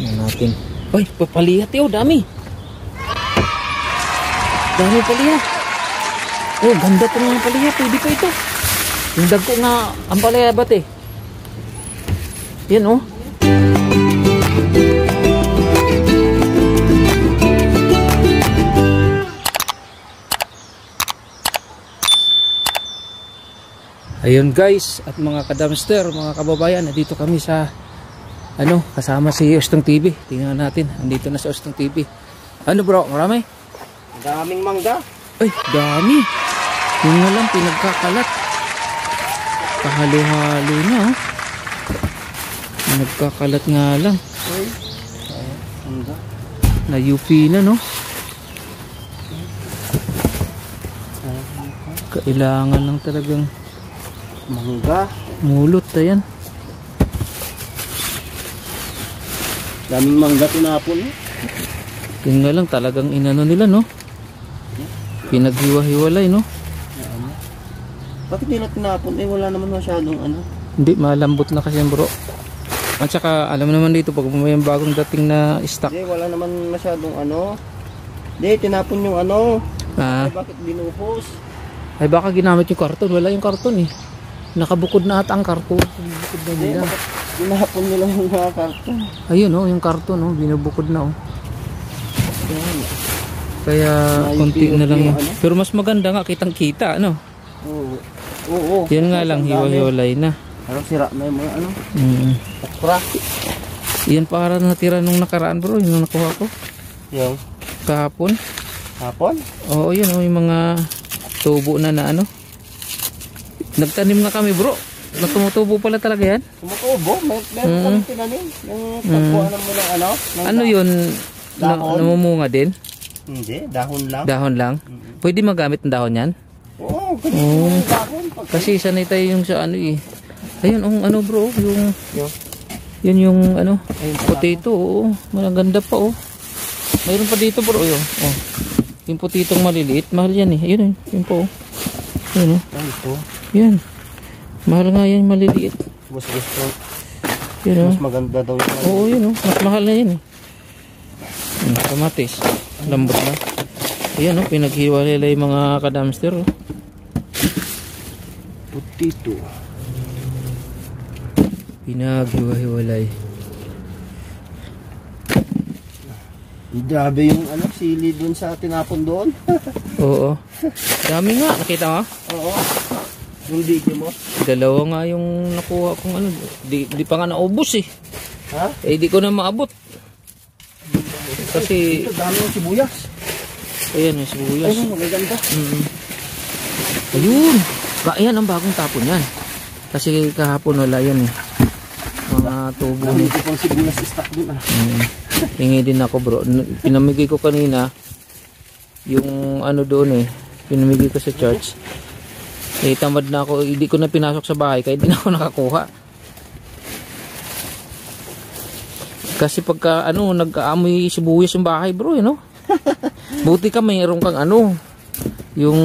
Yan natin. Ay, papaliyat yun. Dami. Dami paliyat. Oh, ganda ito nga paliyat. Pwede pa ito. Yung dagko nga ang palayabat eh. Yan oh. Ayun guys, at mga kadamster, mga kababayan, nandito kami sa ano, kasama si Ostong TV. Tingnan natin, andito na si Ostong TV. Ano bro, marami? Daming mangga. Ay, dami. Yung nga lang pinagkakalat. Kahalo-halo na oh. Nagkakalat nga lang. Ay, mangga. Na-UP na no. Kailangan lang talagang mangga. mulot, ayan. Daming mangga tinapon eh. Yun nga lang talagang inano nila no. Pinaghiwa-hiwalay no. Bakit nila tinapon eh? Wala naman masyadong ano. Hindi, malambot na kasi bro. At saka alam naman dito pag may bagong dating na stock. Hindi, wala naman masyadong ano. Hindi, tinapon yung ano. Ah. Ay, bakit binupos? Ay baka ginamit yung karton. Wala yung karton eh. Nakabukod na ata ang karton. Binubukod na Hindi, nila. bakit tinapon nila yung mga karton? Ayun oh, yung karton oh, binubukod na oh. Kaya konti na lang yun. Ano? Pero mas maganda nga, kitang-kita ano. Oo. Oo. Yan nga lang, hiwa-hiwalay na. Pero sira na yung mga ano. Okra. Yan para natira nung nakaraan bro, yung nakuha ko. Yung Kahapon. hapon? Oo, yun oh, yung mga tubo na ano. Nagtanim nga kami bro. Tumutubo pala talaga yan. Tumutubo? Meron kami tinanim. Yung pagkuhanan mo ng ano? Ano yun? Namumunga din? Hindi, dahon lang. Dahon lang? Pwede magamit ng dahon yan? Oo, yung dahon. Kasi sanay tayo yung sa ano eh. Ayun, ano bro, yung yun yung ano, potato, oo. Maganda pa oh. Mayroon pa dito bro, yun. Oh. Yung potitong maliliit, mahal yan eh. Ayun, yun po oh. Ayun oh. Ito. Yan. Mahal nga yan, maliliit. Mas gusto. Yun oh. Mas maganda daw yung oo, yun oh. Mas mahal na yan eh. Kamatis. Lambot na. Ayan oh, pinaghiwalay yung mga kadamster oh. Potito. Pinaghiwalay. Grabe yung ano, sili dun sa tinapon doon. Oo. Dami nga, nakita mo? Oo. Yung dito mo. Dalawa nga yung nakuha kong ano. Di pa nga naubos eh. Ha? Eh di ko na maabot. Kasi ito dami yung sibuyas. ayan yung sibuyas. Ayun, magaganda. Ayun. Ayan ang bagong tapon yan. Kasi kahapon wala yan eh. Mga tubo. Dami ko pang sibuyas stock dun ah. Hingi din ako bro. Pinamigay ko kanina yung ano doon eh. Pinamigay ko sa church. Eh tamad na ako. Hindi ko na pinasok sa bahay kaya hindi na ako nakakuha. Kasi pagka ano nag-aamoy sibuyas yung bahay bro, you know? Buti ka mayroon kang ano yung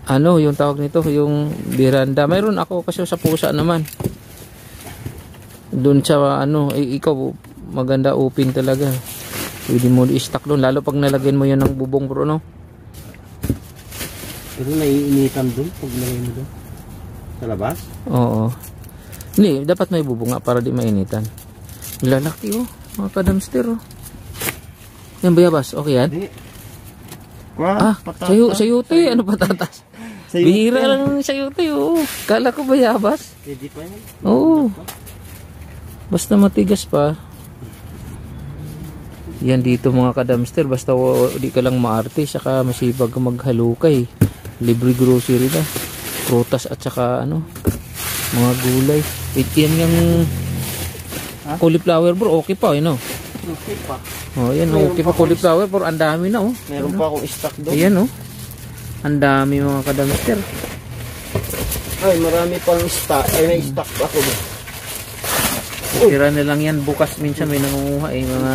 ano yung tawag nito yung biranda. Mayroon ako kasi sa pusa naman. Doon sa ano ikaw maganda open talaga. Pwede mo i-stack doon lalo pag nalagyan mo yan ng bubong bro no. Pero naiinitan doon pag lagay mo doon. Sa labas? Oo. Hindi, dapat may bubong nga para di mainitan. Lalaki oh, mga kadamster oh. Yan bayabas, okay yan? Hindi. Sayute, ano patatas? Bihira lang sayute oh. Kala ko bayabas. Pwede pa yan? Oo. Basta matigas pa. Yan dito mga kadamster, basta di ka lang maarte, saka masipag ka maghalukay. Libre grocery na. Prutas at saka ano, mga gulay. Yan yung cauliflower bro, okay pa, you know? Okay pa. Oh, yan, okay pa cauliflower, pero ang dami na oh. Meron pa akong stock doon. Ayan oh. Ang dami mga kadamster. Ay, marami pang stock. Ay, may stock ako doon. Tira na lang yan, bukas minsan may nangunguha eh, mga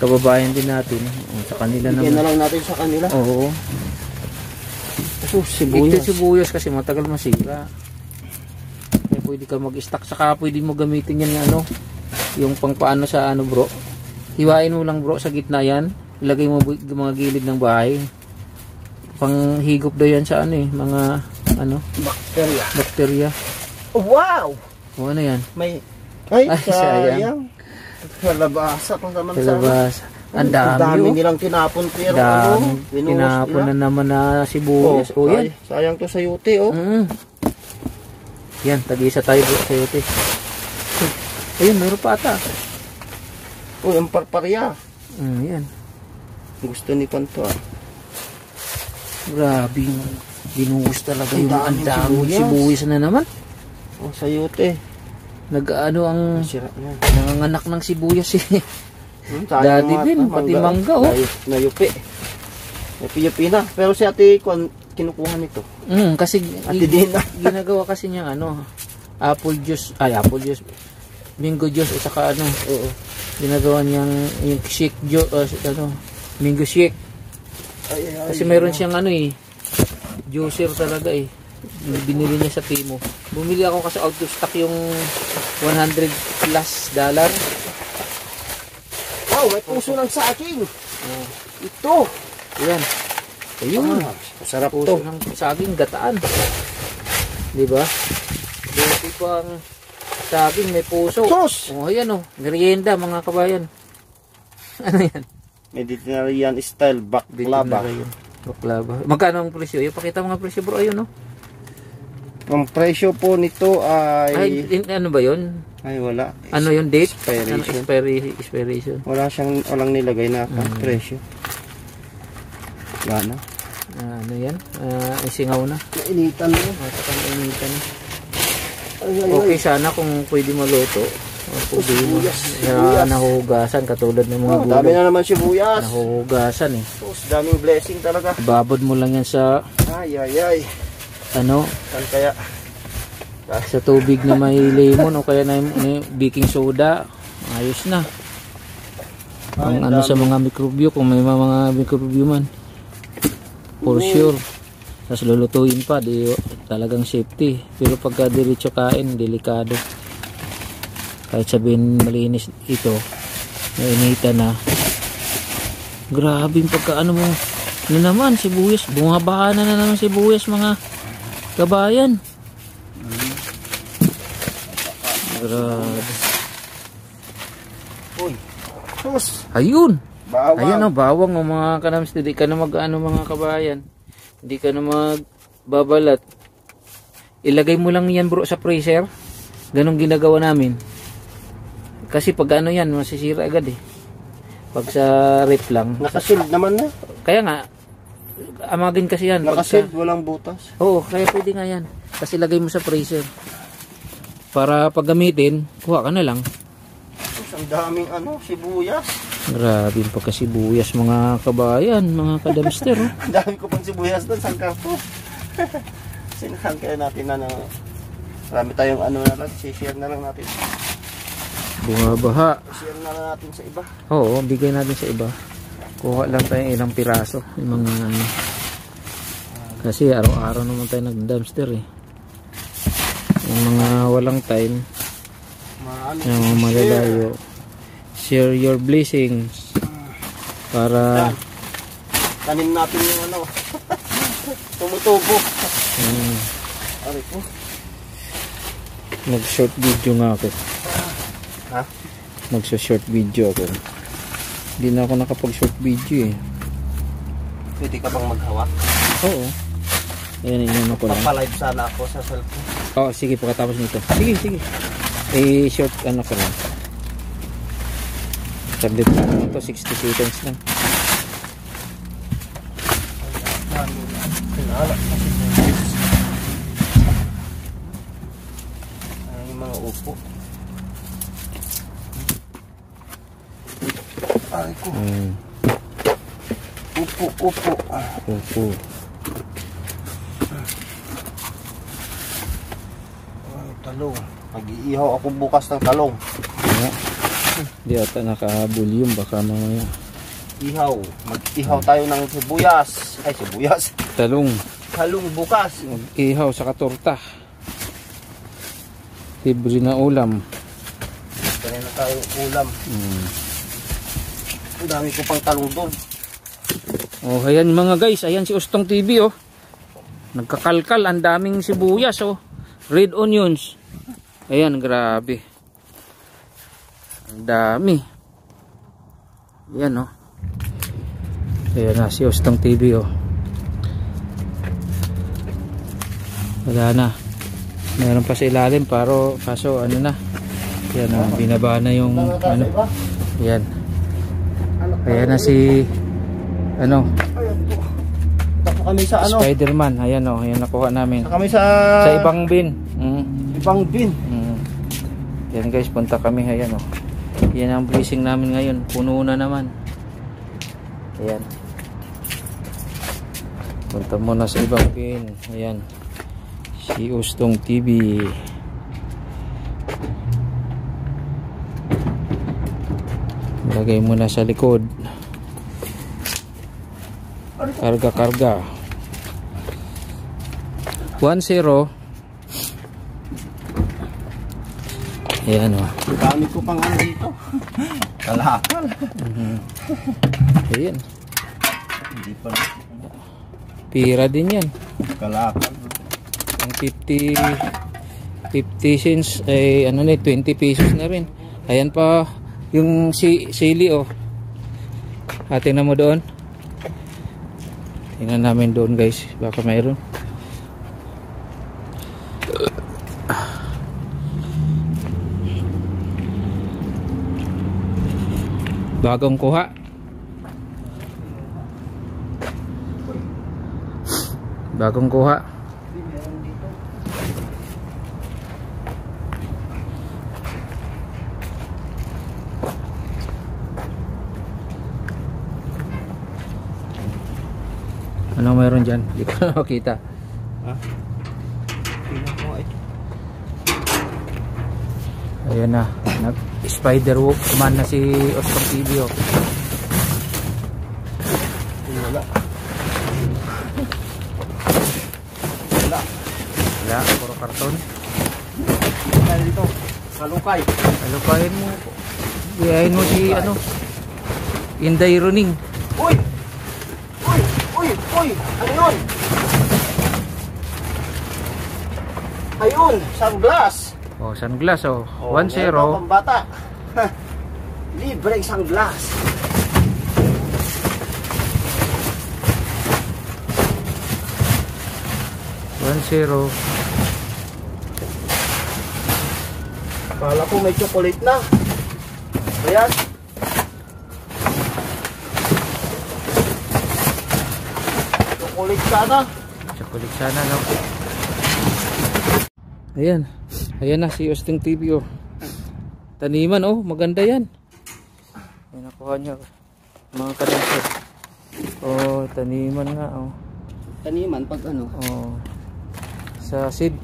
kababayan din natin. Sa kanila naman. Bigyan na lang natin sa kanila. Oo. So, sibuyas. Ito sibuyas kasi matagal masira. Kaya pwede ka mag-stock, saka pwede mo gamitin yan ano, yung pang paano sa ano bro. Hiwain mo lang bro sa gitna yan. Ilagay mo mga gilid ng bahay. Pang higop daw yan sa ano mga ano? Bakterya. Oh, wow! O ano yan? Ay, Ay, sayang. Kalabasa kung naman sana. Kalabasa. Ang Ang dami dami nilang tinapon pero tinapon na naman na sibuyas. Oh, yan. ay, sayang to sayote oh. Yan, tag-isa tayo bro sa yote. Ayun, mayroon pa ata. Oh, ang parparya. Yan. Gusto ni Panto ah. Grabe yung binuhos talaga yung Ang ang dami daming sibuyas na naman. Oh, sayote. Nag-ano ang Sira na. nanganganak ng sibuyas eh. Sayang Daddy mga din, pati mangga oh. Nayupi. Nayupi na. Pero si ate kinukuha nito. Kasi Ate Dina. ginagawa kasi niya ano, apple juice, mango juice at saka ano, ginagawa niyang yung shake juice, mango shake. Kasi meron siyang ano juicer talaga binili niya sa Timo. Bumili ako kasi out of stock yung $100+. Wow, may puso lang sa akin. Ito. Yan. Ayun. Sarap Puso to. ng saging gataan. Diba? Buti pang saging may puso. Sus! Oh, ayan merienda mga kabayan. Ano yan? Mediterranean style baklava. Baklava. Magkano ang presyo? Pakita mga presyo bro. Ayun Ang presyo po nito ay ano ba yun? ay wala. Ano yung date? Expiration. Expiration. Walang nilagay na presyo. Wala na. Ano yan? Isingaw na. Nainitan mo. Initan. Okay sana kung pwede maluto. Nahuhugasan katulad ng mga Dami na naman sibuyas. Nahuhugasan Daming blessing talaga. Babad mo lang yan sa ay. ano? Saan kaya? Sa tubig na may lemon o kaya na baking soda. Ayos na. Ang ano sa mga mikrobyo, kung may mga mikrobyo man. For sure. Tapos lulutuin pa, di talagang safety. Pero pagka diretso kain, delikado. Kahit sabihin malinis ito, nainitan na. Grabe yung pagka ano mo. Ano naman, sibuyas. Bumabaha na naman sibuyas mga kabayan. Grabe. Uy. Sus. Ayun. Bawang. Ayan bawang mga kanams. Hindi ka na mag-ano mga kabayan. Hindi ka na magbabalat. Ilagay mo lang yan bro sa freezer. Ganong ginagawa namin. Kasi pag ano yan, masisira agad Pag sa rep lang. Nakasild naman na. Kaya nga, amagin kasi yan. Nakasild, walang butas. Oo, kaya pwede nga yan. Kasi lagay mo sa freezer. Para pag gamitin, kuha ka na lang. Ang daming sibuyas. Grabe yung pagkasibuyas mga kabayan, mga kadamster. Ang dami ko pang sibuyas doon. Saan ka po? Sinahan kaya natin marami tayong na lang. Share na lang natin. Bumabaha. Share na lang natin sa iba. Oo, bigay natin sa iba. Kuha lang tayo ilang piraso. Yung mga kasi araw-araw naman tayo nag-dumpster Yung mga walang time. Yung mga malalayo. Share your blessings. Para tanim natin yung tumutubo. Ari po. Mag-short video nga ako. Ha? Mag-short video ako. Hindi na ako nakapag-short video Pwede ka bang maghawak? Oo. Ayan, inano ko lang. Papalive sana ako sa cellphone. Oo, sige, pagkatapos nito. Sige. Short ko lang. Sabit na naman ito, 60 seconds lang. Yung mga upo. Ay ko. Upo. Talong. Mag-iihaw ako bukas ng talong. Di ata naka-volume, baka mamaya. Ihaw. Mag-ihaw tayo ng sibuyas. Ay, sibuyas. Talong. Talong bukas. Mag-ihaw sa katorta. Libre na ulam. Ganyan na tayong ulam. Ang dami ko pang talong doon. Oh, ayan mga guys, ayan si Ustong TV oh. Nagkakalkal, ang daming sibuyas oh. Red onions. Ayan, grabe. Ang dami. Ayan oh. Ayan na si Ustong TV oh. Wala na. Meron pa sa ilalim kaso ano na. Ayan oh, binaba na yung ano. Ayan. Ayan na si ano. Tapos kami sa ano? Spider-Man. Ayan oh, ayan nakuha namin. Kami sa ibang bin. Ibang bin. Yan guys, punta kami ayan oh. Yan ang blessing namin ngayon. Puno na naman. Ayan. Punta muna sa ibang bin. Ayan. Si Ustong TV. Lagay muna sa likod. Karga. 10. Ayan o. Dami ko pang ano dito. Kalakal. Ayan. Hindi pa. Pira din yan. Kalakal. Ang 50 cents ay ano na 20 pesos na rin. Ayan pa yung sili oh. Tingnan mo doon. Tingnan namin doon guys, baka mayroon. Bagong kuha. Bagong kuha. Ano mayroon dyan? Hindi ko na makita. Ha? Ayan na. Nag-spider man na si Ustong TV oh. Wala. Wala, puro karton. Kaya dito, kalukay. Kalukayin mo. Biyahin mo si ano, Inday Runing. Uy! Ano yun? Ayun, sunglass. Oh, sunglass oh. 10. Pambata. Libreng sunglass. Kala ko may chocolate na. Ayan. Chocolate sana no. Ayan na si Ustong TV oh. Taniman oh, maganda yan. Ay nakuha niya mga kadamsat. Oh, taniman nga oh. Taniman pag ano? Oh. Sa seed.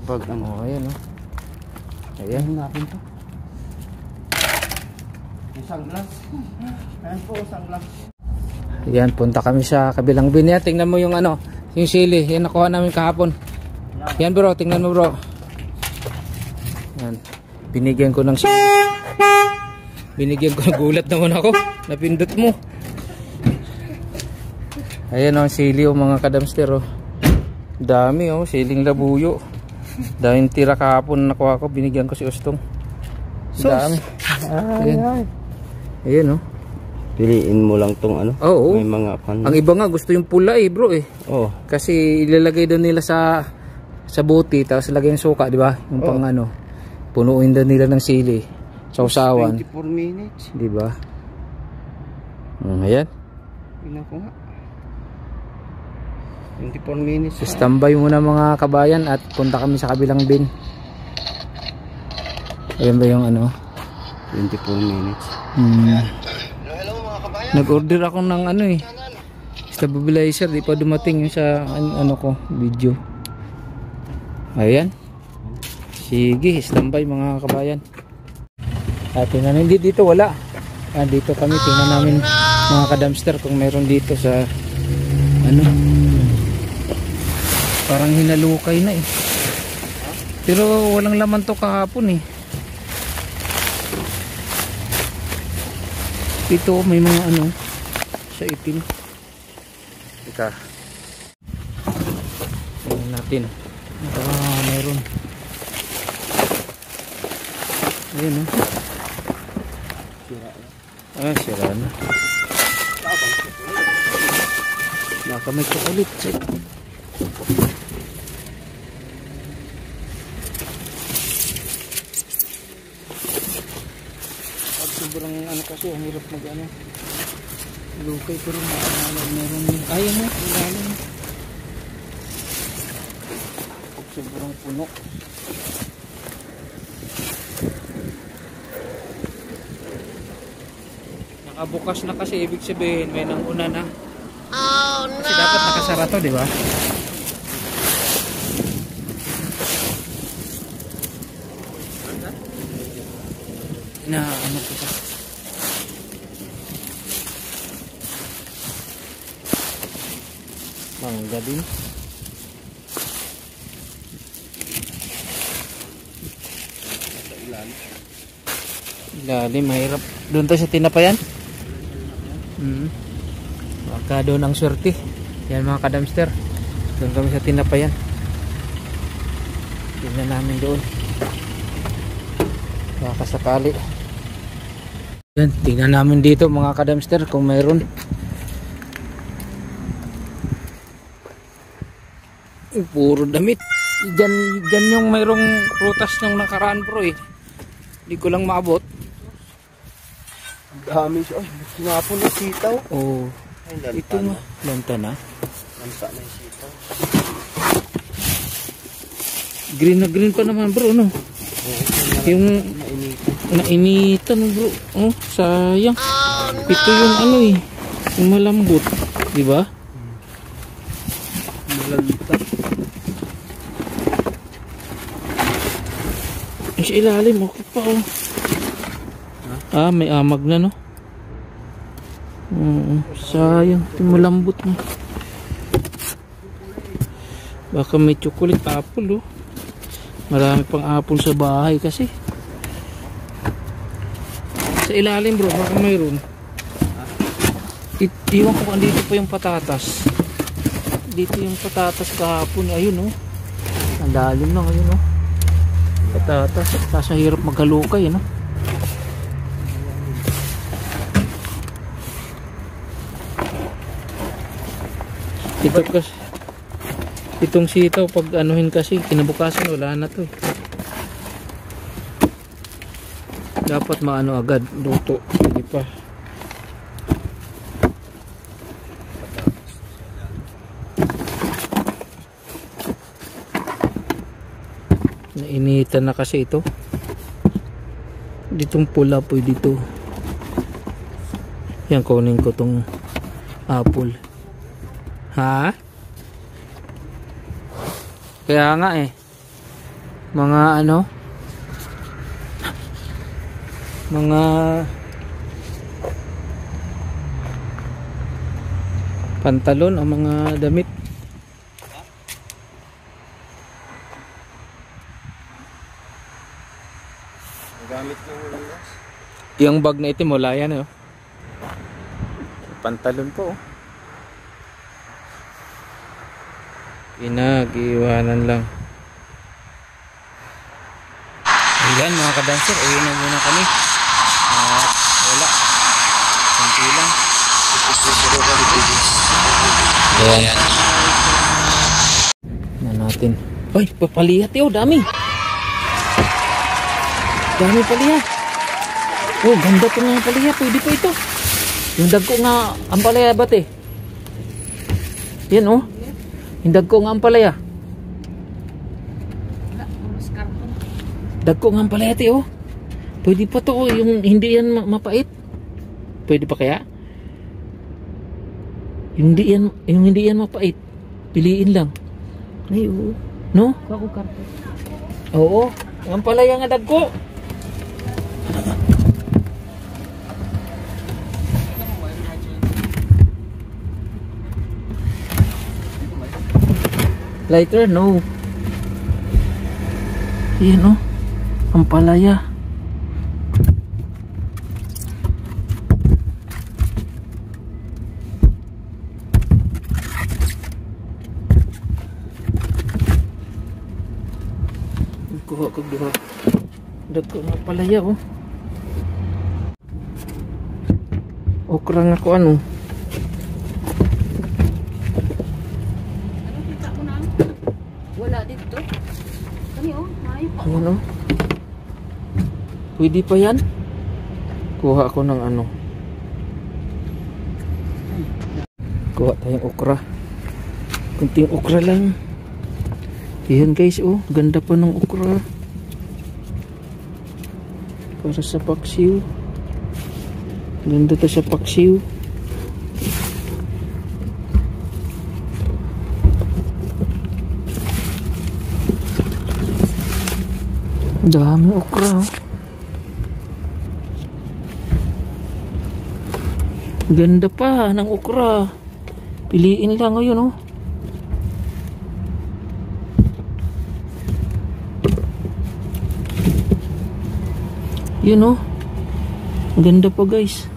Pag ano. Oh, ayan oh. Ayan natin to. Isang glass. Ayan po, isang glass. Ayan, punta kami sa kabilang bin. Yan, tingnan mo yung ano, yung sili. Yan, nakuha namin kahapon. Yan bro, tingnan mo bro. Yan, binigyan ko ng sili. Binigyan ko, gulat naman ako. Napindot mo. Ayan ang sili oh, mga kadamster oh. Dami oh, siling labuyo. Dahil tira kahapon nakuha ko, binigyan ko si Ustong. Dami. Ayan. Ayan oh. Piliin mo lang tong ano. Oo. May mga pan. Ang iba nga gusto yung pula eh, bro eh. Oh. Kasi ilalagay doon nila sa buti, tapos lagay yung suka, di ba? Yung pang ano. Punuin doon nila ng sili. Sausawan. 24 minutes. Di ba? Ayan. Tingnan ko nga. 24 minutes. Standby muna mga kabayan at punta kami sa kabilang bin. Ayan ba yung ano? 24 minutes. Nag-order ako ng ano eh, stabilizer, di pa dumating yung sa ano ko, video. Ayan. Sige, standby mga kabayan. At tingnan hindi dito wala. Dito kami, tingnan namin mga kadamster kung meron dito sa ano. Parang hinalukay na eh. Pero walang laman to kahapon eh. Ito may mga ano sa itim. Ika. Tingnan natin. Mayroon. Ayun oh. Sira na. Baka may chocolate. Pag sobrang ano kasi, ang hirap mag ano. Lukay pero meron yun. Ayun mo, ilalim. Pag sobrang puno. Nakabukas na kasi, ibig sabihin may nanguna na. Oh no! Kasi dapat nakasara to, di ba? Na ano ko pa? Mangga din. Ilalim, mahirap. Doon tayo sa tinapayan. Baka doon ang swerte. Yan mga kadamster. Doon kami sa tinapayan. Tingnan namin doon. Baka sakali. Yan, tingnan namin dito mga kadamster kung mayroon. Puro damit. Diyan yung mayroong prutas ng nakaraan bro eh. Hindi ko lang maabot. Dami siya. Ay, sinapon na sitaw. Oh. Ay, lanta Ito na. Lanta na. Lanta na yung sitaw. Green na green pa naman bro, no? Yung nainitan bro. Oh, sayang. Oh, no. Ito yung ano eh. Yung malambot. Diba? Malanta. Yung sa ilalim, okay pa oh. May amag na no. Sayang, malambot na. Baka may chocolate apple oh. Marami pang apple sa bahay kasi. Sa ilalim bro, baka mayroon. Iwan ko kung dito pa yung patatas. Dito yung patatas kahapon. Ayun oh. Ang lalim na ngayon oh. Patatas, kasi hirap maghalukay no. Ito kasi, itong sitaw pag anuhin kasi kinabukasan wala na to eh. Dapat maano agad luto, hindi pa. Nainitan na kasi ito. Ditong pula po dito. Yan, kunin ko tong apple. Ha? Kaya nga eh. Mga ano? Mga pantalon o mga damit. Gamit ng ulas. Yung bag na itim wala yan eh. Pantalon po oh. Pinag-iwanan lang. Ayan mga kadancer, ayun na muna kami. At wala. Kunti lang. Ayan. Na natin. Ay, papaliyat yun, dami. Dami paliyat. Oh, ganda ko nga paliyat. Pwede pa ito. Yung dagko nga ang palaya ba't eh. Yan oh. Hindag ko nga ang palaya. Dag ko nga ang palaya te oh. Pwede pa to oh. Yung hindi yan mapait. Pwede pa kaya? Yung hindi yan mapait. Piliin lang. Ay oo. No? Oo. Ang palaya nga dag ko. Lighter? No. Yan o. Ang palaya. Kuha ko duha. Dagko nga palaya oh. Okra nga ko ano. Ano kita mo na? Wala dito. Kani oh, may pa. Ayan oh. Pwede pa yan? Kuha ko ng ano. Kuha tayong okra. Kunting okra lang. Ayan guys oh, ganda pa ng okra. Para sa paksiw. Ganda to sa paksiw. Dami okra oh. Ganda pa ng okra. Piliin lang ngayon oh. Yun oh. Ganda pa guys.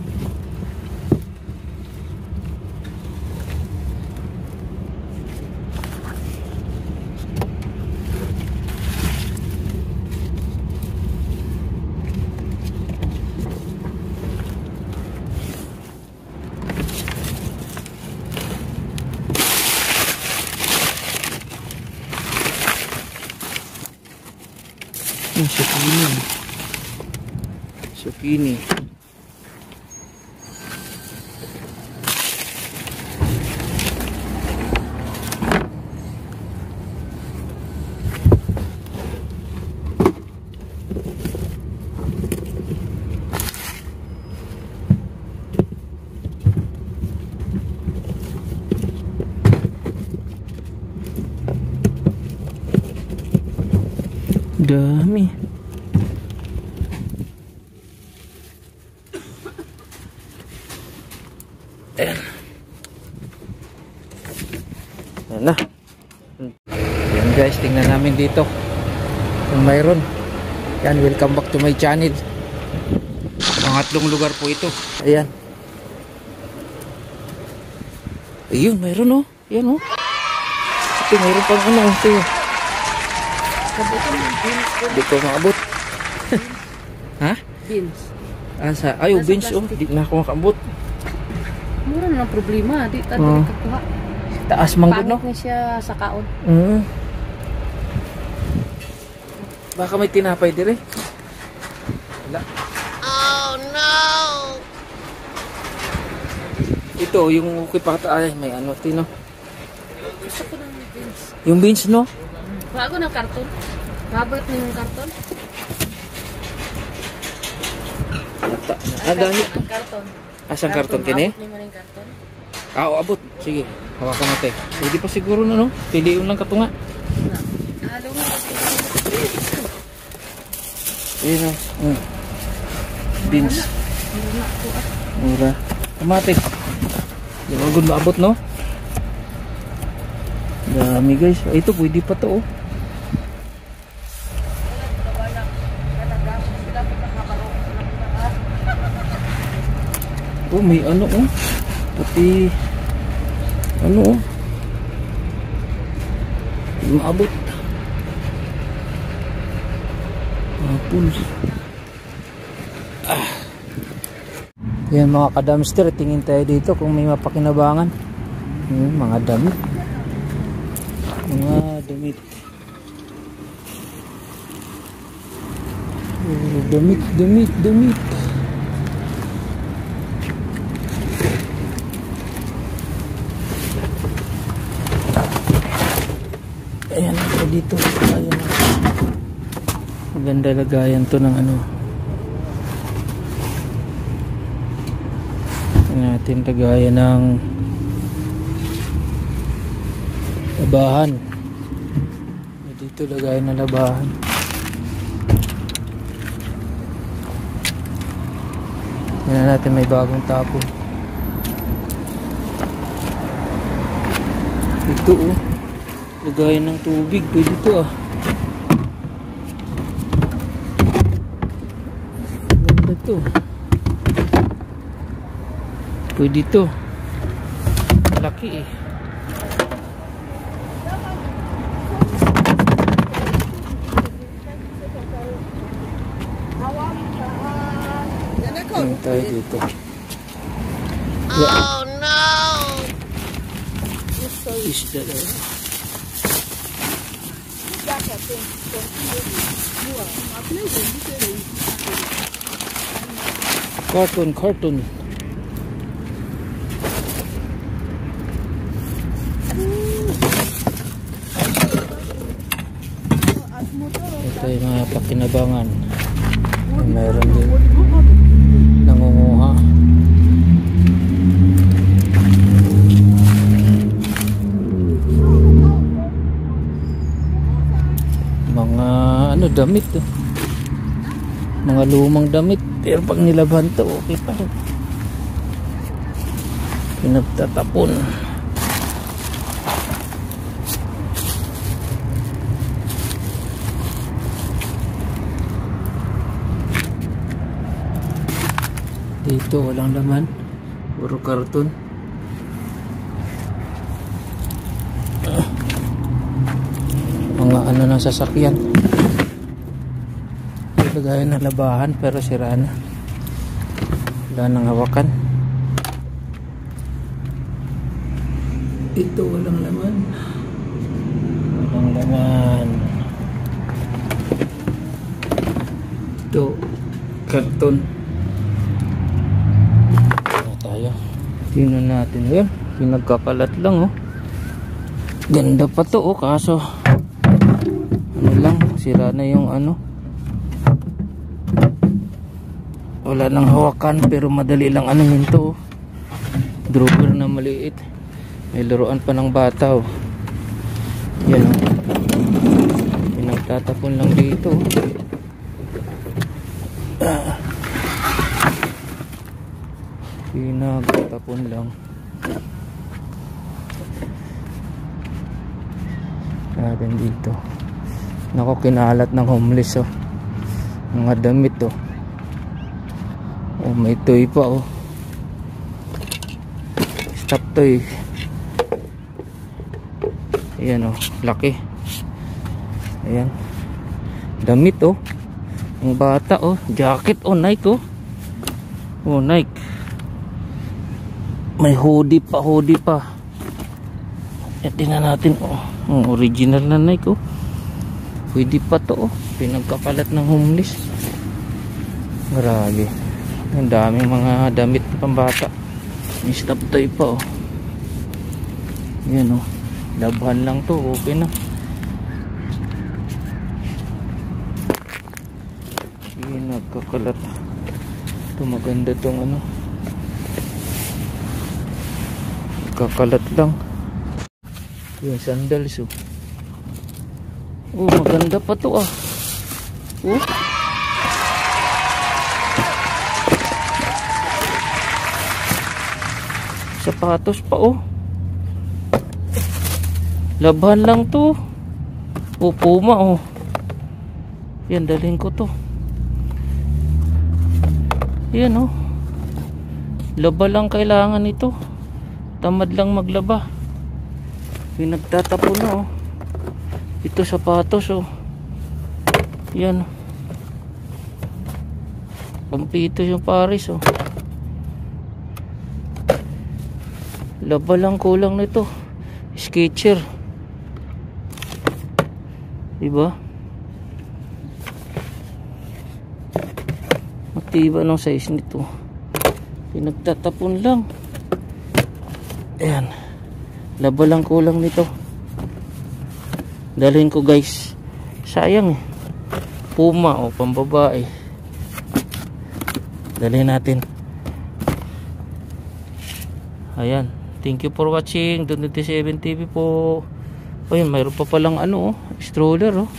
Zucchini. Zucchini. Dami. Ayan. Ayan na. Ayan guys, tingnan namin dito kung mayroon. Yan, welcome back to my channel. Pangatlong lugar po ito. Ayan. Ayun, mayroon oh. Ayan oh. Ito, mayroon pang ano. Ito. Hindi ko makabot. Ha? Beans. Asa? Ay, beans oh. Hindi na ako makabot. Mura na ng problema. Di ka kuha. Taas manggod no? Pangit na siya sa kaon. Baka may tinapay dire. Wala. Oh no! Ito, yung ukipata. Ay, may ano. Tino. Gusto ko ng beans. Yung beans no? Bago ng karton. Mabot na yung karton. Dahil. Ang karton. Asang karton kini? Mabot na yung karton. Abot. Sige. Hawakan natin. Pwede pa siguro na no? Piliin lang katunga. Halo nga. Ayan o. Beans. Mura. Kamate. Yung agad maabot no? Dami guys. Ito pwede pa to oh. Oh, may ano oh. Pati ano oh. Maabot. Apples. Yan mga kadamster, tingin tayo dito kung may mapakinabangan. Mga damit. Mga damit. Damit. Ayan ito dito. Ayan. Maganda lagayan to ng ano. Natin lagayan ng labahan. Dito lagayan ng labahan. Tingnan natin, may bagong tapon. Ito oh. Lagayan ng tubig. Pwede ito ah. Ganda to. Pwede ito. Laki eh. tayo dito. Oh no! Isda na. Cartoon. Ito yung mga pakinabangan. Meron din nangunguha. Mga ano, damit to. Mga lumang damit. Pero pag nilabhan to, okay pa rin. Pinagtatapon. Dito walang laman, puro karton. Mga ano ng sasakyan. Gaya na labahan pero sira na. Wala nang hawakan. Ito walang laman. Walang laman. Ito karton. Tayo. Tingnan natin. Ayan, pinagkakalat lang oh. Ganda pa to oh, kaso ano lang, sira na yung ano. Wala nang hawakan pero madali lang anuhin to. Drawer na maliit. May laruan pa ng bata oh. Yan oh. Pinagtatapon lang dito. Pinagtatapon lang. Natin dito. Nako, kinalat ng homeless oh. Mga damit oh. Oh, may toy pa oh. Stop toy. Ayan oh, laki. Ayan. Damit oh. Ang bata oh, jacket oh, Nike oh. Oh, Nike. May hoodie pa. Tingnan natin oh. Original na Nike oh. Pwede pa to oh. Pinagkakalat ng homeless. Grabe. Ang daming mga damit pambata. May stop toy pa oh. Yan oh. Labahan lang to, okay na. Sige, nagkakalat. Ito maganda tong ano. Nagkakalat lang. Yung sandals oh. Oh, maganda pa to ah. Oh. Sapatos pa oh. Labahan lang to. Oh, Puma oh. Yan, dalhin ko to. Yan oh. Laba lang kailangan ito. Tamad lang maglaba. Pinagtatapon na oh. Ito sapatos oh. Yan. Pampito yung Paris oh. Laba lang kulang nito. Sketcher. Diba? Matiba ng size nito. Pinagtatapon lang. Ayan. Laba lang kulang nito. Dalhin ko guys. Sayang eh. Puma o pambabae. Dalhin natin. Ayan. Thank you for watching. Donut 7 TV po. Ayun, mayroon pa palang ano oh, stroller oh.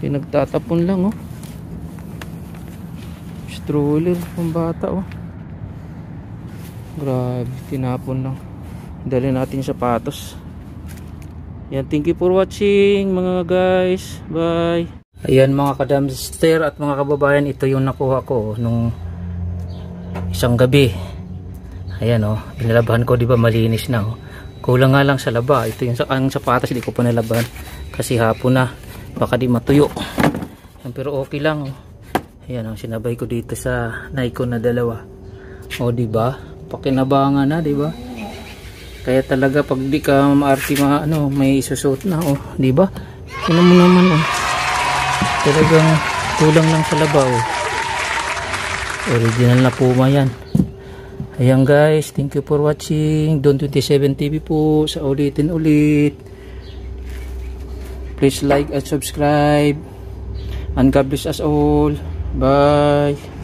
Pinagtatapon lang oh. Stroller pang bata oh. Grabe, tinapon lang. Dali natin sapatos. Yan, thank you for watching mga guys. Bye. Ayan mga kadamster at mga kababayan, ito yung nakuha ko nung isang gabi. Ayan oh, pinalabahan ko, di ba malinis na oh. Kulang nga lang sa laba. Ito yung ang sapatos, hindi ko pa nalaban kasi hapon na, baka di matuyo. Ayan, pero okay lang oh. Ayan ang sinabay ko dito sa Nikon na dalawa. O di ba? Pakinabangan na, di ba? Kaya talaga pag di ka maarte may isusuot na, oh, di ba? Tingnan mo naman, oh. Talagang kulang lang sa labaw. Original na Puma yan. Ayan guys, thank you for watching. Don 27 TV po, sa ulitin ulit. Please like and subscribe. And God bless us all. Bye.